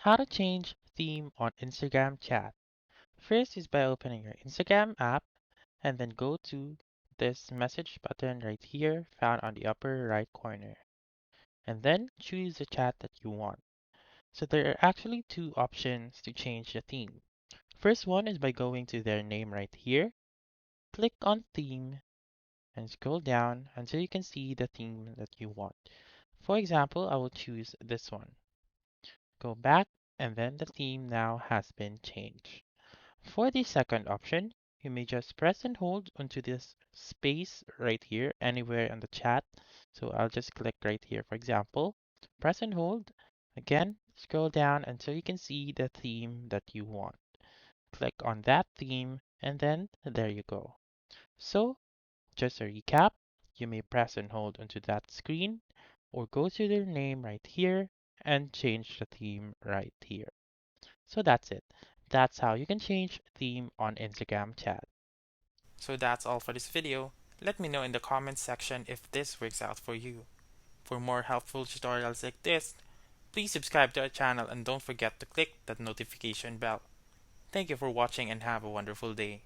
How to change theme on Instagram chat. First is by opening your Instagram app and then go to this message button right here found on the upper right corner. And then choose the chat that you want. So there are actually two options to change the theme. First one is by going to their name right here, click on theme, and scroll down until you can see the theme that you want. For example, I will choose this one. Go back, and then the theme now has been changed. For the second option, you may just press and hold onto this space right here anywhere on the chat. So I'll just click right here, for example. Press and hold. Again, scroll down until you can see the theme that you want. Click on that theme, and then there you go. So, just a recap, you may press and hold onto that screen, or go to their name right here and change the theme right here. So that's it. That's how you can change theme on Instagram chat. So that's all for this video. Let me know in the comments section if this works out for you. For more helpful tutorials like this, please subscribe to our channel and don't forget to click that notification bell. Thank you for watching and have a wonderful day.